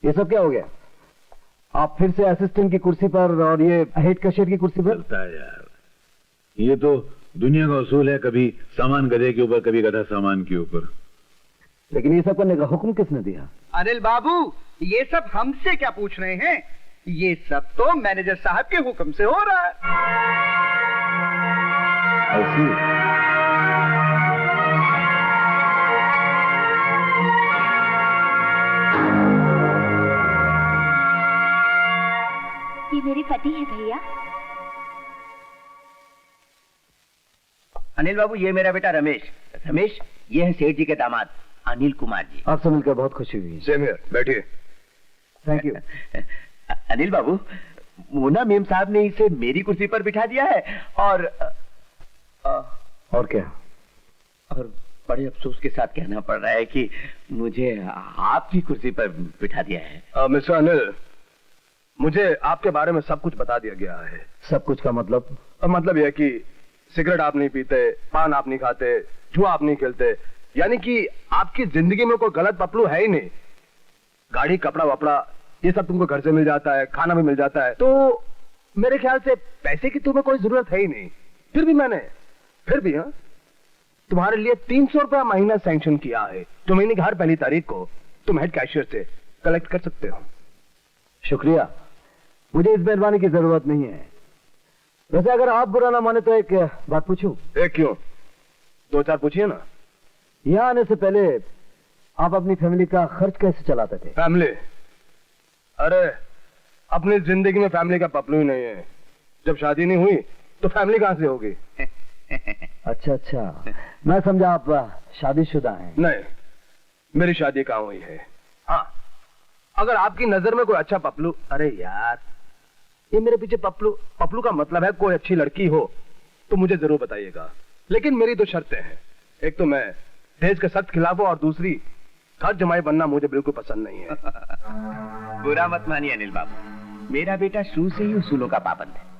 ये सब क्या हो गया? आप फिर से असिस्टेंट की कुर्सी पर और ये हेड कैशियर की कुर्सी पर? चलता है यार, ये तो दुनिया का उसूल है, कभी सामान गधे के ऊपर, कभी गधा सामान के ऊपर। लेकिन ये सब करने का हुक्म किसने दिया? अनिल बाबू, ये सब हमसे क्या पूछ रहे हैं? ये सब तो मैनेजर साहब के हुक्म से हो रहा है। ऐसी ये मेरी पति है भैया। अनिल बाबू, ये मेरा बेटा रमेश। रमेश, ये है सेठ जी के दामाद अनिल कुमार जी। आपसे मिलकर बहुत खुशी हुई। सेम हियर, बैठिए। Thank you. Anil Babu, Mona ma'am साहब ने इसे मेरी कुर्सी पर बिठा दिया है और क्या? और बड़े अफसोस के साथ कहना पड़ रहा है कि मुझे आपकी कुर्सी पर बिठा दिया है। मिस्टर अनिल, मुझे आपके बारे में सब कुछ बता दिया गया है। सब कुछ का मतलब? मतलब यह कि सिगरेट आप नहीं पीते, पान आप नहीं खाते, जुआ आप नहीं खेलते, यानी कि आपकी जिंदगी में कोई गलत पपलू है ही नहीं। गाड़ी, कपड़ा वपड़ा ये सब तुमको घर से मिल जाता है, खाना भी मिल जाता है, तो मेरे ख्याल से पैसे की तुम्हें कोई जरूरत है ही नहीं। फिर भी हाँ, तुम्हारे लिए 300 रुपया महीना सैंक्शन किया है, जो महीने की हर पहली तारीख को तुम हेड कैशियर से कलेक्ट कर सकते हो। शुक्रिया, मुझे इस मेहरबानी की जरूरत नहीं है। वैसे अगर आप बुरा ना माने तो एक बात पूछूं? एक क्यों, 2-4 पूछिए ना। यहाँ आने से पहले आप अपनी फैमिली का खर्च कैसे चलाते थे? फैमिली? अरे, अपनी जिंदगी में फैमिली का पपलू ही नहीं है। जब शादी नहीं हुई तो फैमिली कहां से होगी? अच्छा, मैं समझा आप शादीशुदा हैं। नहीं, मेरी शादी कहां हुई है। हाँ, अगर आपकी नजर में कोई अच्छा पपलू, अरे यार, ये मेरे पीछे पपलू का मतलब है कोई अच्छी लड़की हो तो मुझे जरूर बताइएगा। लेकिन मेरी 2 शर्तें हैं। एक तो मैं दहेज के सख्त खिलाफ हूं और दूसरी, घर जमाई बनना मुझे बिल्कुल पसंद नहीं है। बुरा मत मानिए अनिल बाबू, मेरा बेटा शुरू से ही उसूलों का पाबंद है।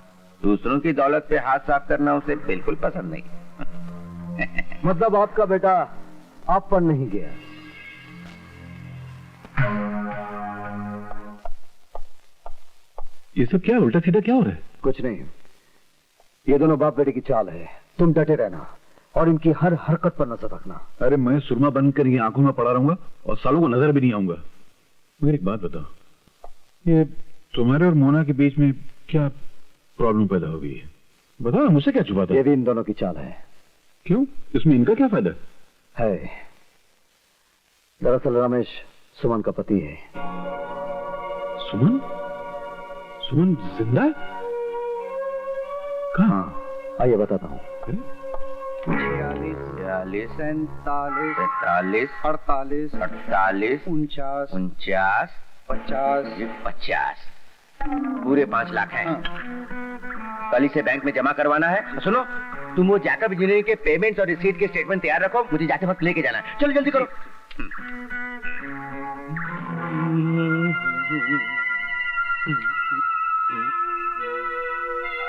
दूसरों की दौलत पे हाथ साफ करना उसे बिल्कुल पसंद नहीं। मतलब आपका बेटा आप पर नहीं गया? ये सब क्या उल्टा सीधा क्या हो रहा है? कुछ नहीं, ये दोनों बाप बेटे की चाल है। तुम डटे रहना और इनकी हर हरकत पर नजर रखना। अरे मैं सुरमा बंद कर ये आंखों में पड़ा रहूंगा और सालों को नजर भी नहीं आऊंगा। मगर एक बात बताओ, ये तुम्हारे और मोना के बीच में क्या प्रॉब्लम पैदा हो गई है? बताओ, मुझसे क्या छुपाता? ये भी इन दोनों की चाल है। क्यों, इसमें इनका क्या फायदा है? दरअसल रमेश सुमन का पति है। सुमन? सुमन जिंदा है? कहाँ? आइए बताता हूँ। 46, 47, 47, 48, 48, 49, 49, 50, 50, पूरे 5 लाख हैं। कल इसे बैंक में जमा करवाना है। सुनो, तुम वो जैकब इंजीनियरिंग के पेमेंट्स और रिसीट के स्टेटमेंट तैयार रखो, मुझे जाते वक्त लेके जाना है। चलो जल्दी करो।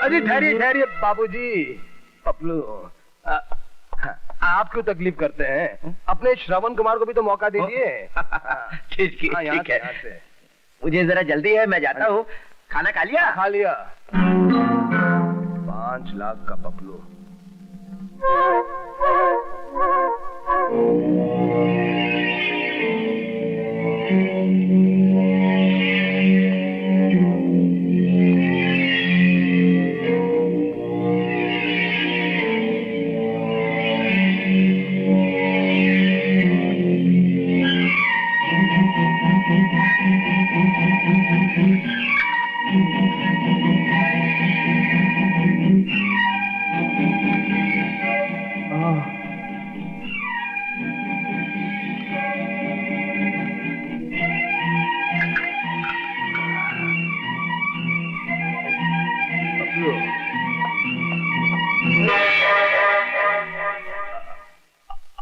अरे ठहरिए बाबूजी। पपलू, आप क्यों तकलीफ करते हैं? अपने श्रवण कुमार को भी तो मौका दीजिए। ठीक है, मुझे जरा जल्दी है, मैं जाता हूँ। खाना खा लिया? खा लिया। 5 लाख का पपलू।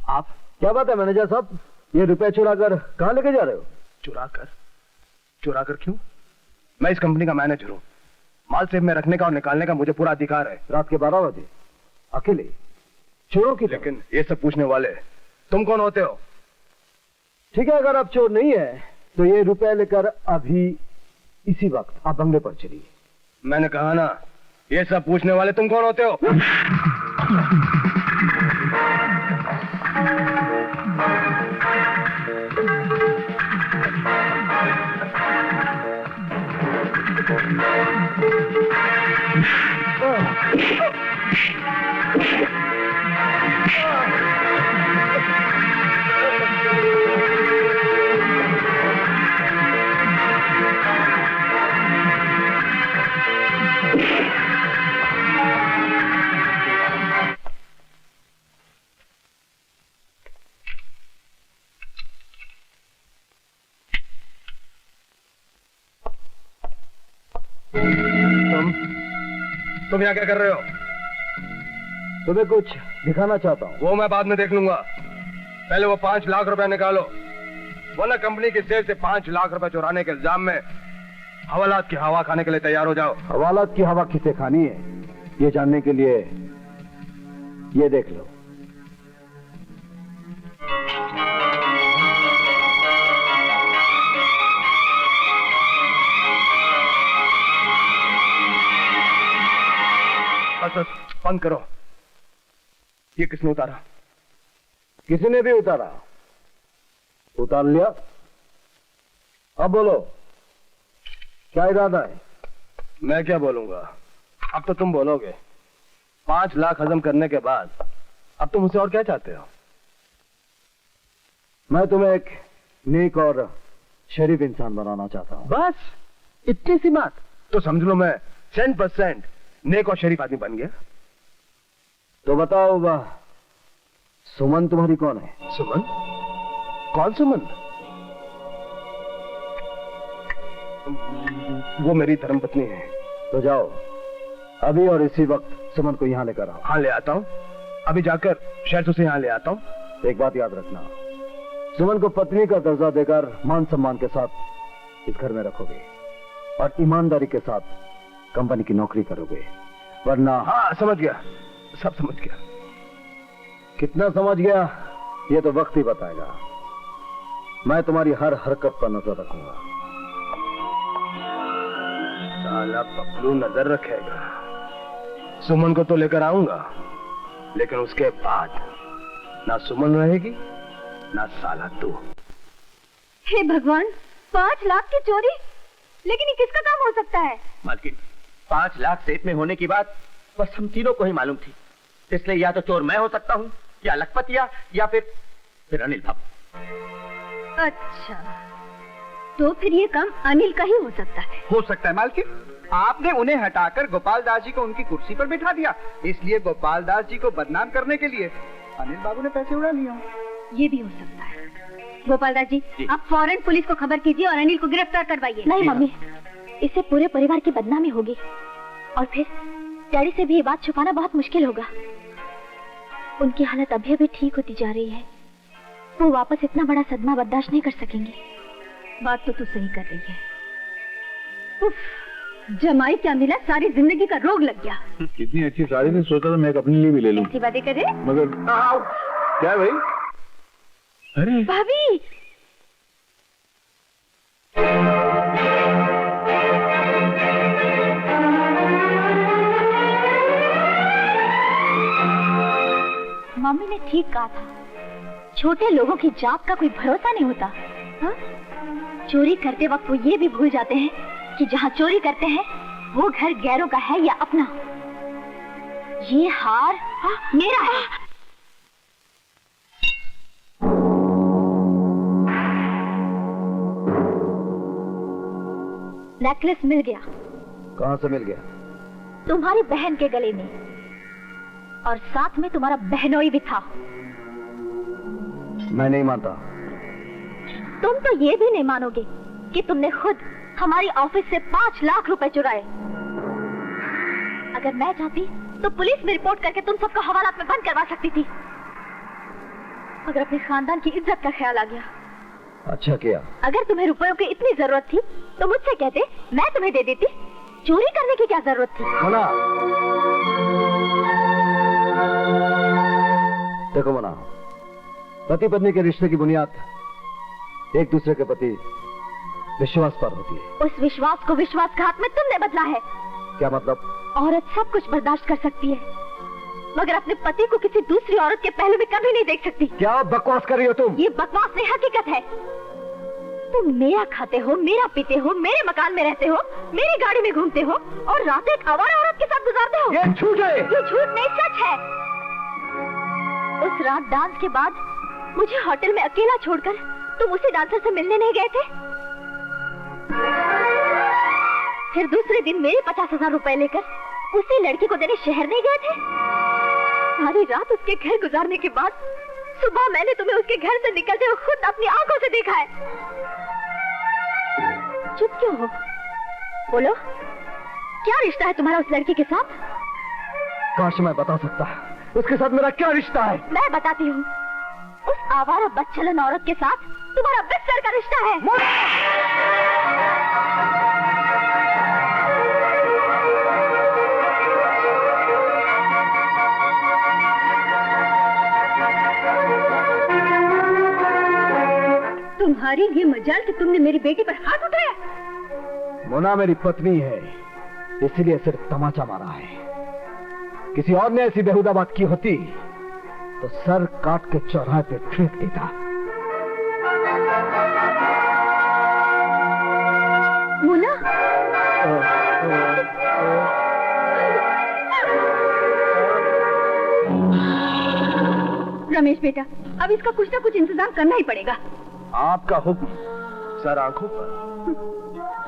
आप क्या बात है मैनेजर साहब, ये रुपए चुराकर कहाँ लेके जा रहे हो? चुराकर क्यों? मैं इस कंपनी का मैनेजर हूँ। माल सेफ में रखने का और निकालने का मुझे पूरा अधिकार है। रात के 12 बजे अकेले चोरों की? लेकिन ये सब पूछने वाले तुम कौन होते हो? ठीक है, अगर आप चोर नहीं है तो ये रुपए लेकर अभी इसी वक्त आप बंगले पर चलिए। मैंने कहा ना, ये सब पूछने वाले तुम कौन होते हो? तुम यहाँ क्या कर रहे हो? तुम्हें कुछ दिखाना चाहता हूँ। वो मैं बाद में देख लूंगा, पहले वो 5 लाख रुपए निकालो, वरना कंपनी की सेल से 5 लाख रुपए चुराने के इल्जाम में हवालात की हवा खाने के लिए तैयार हो जाओ। हवालात की हवा किसे खानी है, ये जानने के लिए ये देख लो। बस बंद करो। ये किसने उतारा? किसी ने भी उतारा। उतार लिया, अब बोलो क्या इरादा है? मैं क्या बोलूंगा, अब तो तुम बोलोगे। 5 लाख हजम करने के बाद अब तुम मुझसे और क्या चाहते हो? मैं तुम्हें एक नेक और शरीफ इंसान बनाना चाहता हूँ। बस इतनी सी बात? तो समझ लो मैं 100% नेक और शरीफ आदमी बन गया। तो बताओ वाह, सुमन तुम्हारी कौन है? सुमन? कौन सुमन? वो मेरी धर्मपत्नी है। तो जाओ अभी और इसी वक्त सुमन को यहाँ लेकर आओ। हाँ ले आता हूँ, अभी जाकर शहर से यहाँ ले आता हूँ। एक बात याद रखना, सुमन को पत्नी का दर्जा देकर मान सम्मान के साथ इस घर में रखोगे और ईमानदारी के साथ कंपनी की नौकरी करोगे, वरना। हाँ समझ गया, सब समझ गया। कितना समझ गया ये तो वक्त ही बताएगा। मैं तुम्हारी हर हरकत पर नजर रखूंगा। साला पपलू नजर रखेगा। सुमन को तो लेकर आऊंगा, लेकिन उसके बाद ना सुमन रहेगी ना साला तू। हे भगवान, 5 लाख की चोरी? लेकिन ये किसका काम हो सकता है? मालकिन, 5 लाख सेठ में होने की बात बस हम तीनों को ही मालूम थी, इसलिए या तो चोर मैं हो सकता हूँ, या लखपतिया, या फिर अनिल बाबू। अच्छा, तो फिर ये काम अनिल का ही हो सकता है। हो सकता है मालकिन। आपने उन्हें हटाकर गोपाल दास जी को उनकी कुर्सी पर बिठा दिया, इसलिए गोपाल दास जी को बदनाम करने के लिए अनिल बाबू ने पैसे उड़ा लिया। ये भी हो सकता है। गोपाल दास जी, आप फौरन पुलिस को खबर कीजिए और अनिल को गिरफ्तार करवाइए। नहीं मम्मी, इससे पूरे परिवार की बदनामी होगी और फिर डैडी से भी ये बात छुपाना बहुत मुश्किल होगा। उनकी हालत अभी अभी ठीक होती जा रही है, वो वापस इतना बड़ा सदमा बर्दाश्त नहीं कर सकेंगे। बात तो तू सही कर रही है। उफ, जमाई क्या मिला, सारी जिंदगी का रोग लग गया। कितनी अच्छी साड़ी थी, सोचा था मैं एक अपने लिए भी ले लूं। ऐसी बातें करे? मगर क्या है भाई? अरे भाभी, मम्मी ने ठीक कहा था, छोटे लोगों की जात का कोई भरोसा नहीं होता। हा? चोरी करते वक्त वो ये भी भूल जाते हैं कि जहाँ चोरी करते हैं वो घर गैरों का है या अपना। ये हार मेरा है। नेकलेस मिल गया। कहाँ से मिल गया? तुम्हारी बहन के गले में, और साथ में तुम्हारा बहनोई भी था। मैं नहीं मानता। तुम तो ये भी नहीं मानोगे कि तुमने खुद हमारी ऑफिस से 5 लाख रुपए चुराए। अगर मैं चाहती तो पुलिस में रिपोर्ट करके तुम सबको हवालात में बंद करवा सकती थी। अगर अपने खानदान की इज्जत का ख्याल आ गया। अच्छा किया। अगर तुम्हें रुपयों की इतनी जरूरत थी तो मुझसे कहते, मैं तुम्हें दे देती। चोरी करने की क्या जरूरत थी? मना, देखो मना, पति पत्नी के रिश्ते की बुनियाद एक दूसरे के प्रति विश्वास पर होती है। उस विश्वास को विश्वासघात में तुमने बदला है। क्या मतलब? औरत सब कुछ बर्दाश्त कर सकती है, मगर अपने पति को किसी दूसरी औरत के पहलू में कभी नहीं देख सकती। क्या बकवास कर रही हो तुम? ये बकवास नहीं, हकीकत है। तुम मेरा खाते हो, मेरा पीते हो, मेरे मकान में रहते हो, मेरी गाड़ी में घूमते हो और रात एक आवारा औरत के साथ गुजारते हो। ये झूठ है। ये झूठ नहीं, सच है। उस रात डांस के बाद मुझे होटल में अकेला छोड़कर तुम उसी डांसर से मिलने नहीं गए थे? फिर दूसरे दिन मेरे 50,000 रुपए लेकर उसी लड़की को देने शहर नहीं गए थे? सारी रात उसके घर गुजारने के बाद सुबह मैंने तुम्हें उसके घर से निकलते हुए खुद अपनी आंखों से देखा है। चुप क्यों हो? बोलो, क्या रिश्ता है तुम्हारा उस लड़की के साथ? काश मैं बता सकता, उसके साथ मेरा क्या रिश्ता है। मैं बताती हूँ। उस आवारा बदचलन औरत के साथ तुम्हारा बिस्तर का रिश्ता है। तुम्हारी ये मजाल कि तुमने मेरी बेटी पर हाथ उठाया। मोना मेरी पत्नी है, इसीलिए सिर्फ तमाचा मारा है। किसी और ने ऐसी बेहुदा बात की होती तो सर काट के चौराहे पे फेंक देता। मोना, रमेश बेटा, अब इसका कुछ ना कुछ इंतजाम करना ही पड़ेगा। आपका हुक्म सर आंखों पर।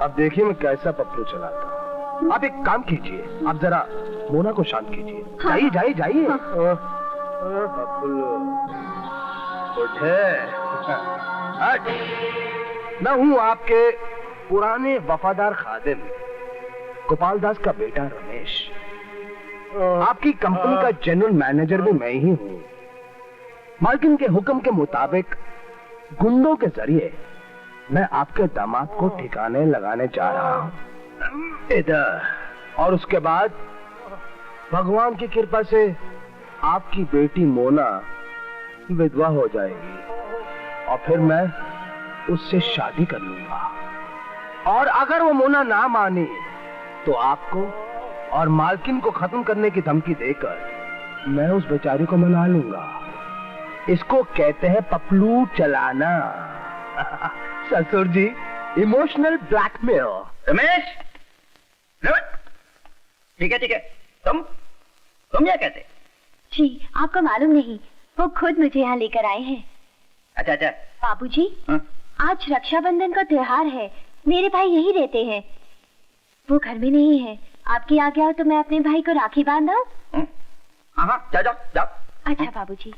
अब देखिए मैं कैसा पप्पू चलाता हूँ। आप एक काम कीजिए, आप जरा मोना को शांत कीजिए। हाँ। जाइए जाइए जाइए। हाँ। पप्पू उठे। हट। मैं हूँ आपके पुराने वफादार खादिम गोपाल दास का बेटा रमेश। आपकी कंपनी का जनरल मैनेजर भी मैं ही हूँ। मालकिन के हुक्म के मुताबिक गुंडों के जरिए मैं आपके दामाद को ठिकाने लगाने जा रहा हूँ इधर, और उसके बाद भगवान की कृपा से आपकी बेटी मोना विधवा हो जाएगी और फिर मैं उससे शादी कर लूंगा। और अगर वो मोना ना मानी तो आपको और मालकिन को खत्म करने की धमकी देकर मैं उस बेचारी को मना लूंगा। इसको कहते हैं पपलू चलाना। ससुर जी, इमोशनल ब्लैकमेल। रमेश, ठीक है, तुम क्या कहते? जी, आपको मालूम नहीं, वो खुद मुझे यहाँ लेकर आए हैं। अच्छा। बाबूजी, हाँ? आज रक्षाबंधन का त्योहार है, मेरे भाई यही रहते हैं। वो घर में नहीं है। आपकी आज्ञा हो तो मैं अपने भाई को राखी बांध दूं? हाँ, जाओ। अच्छा बाबूजी।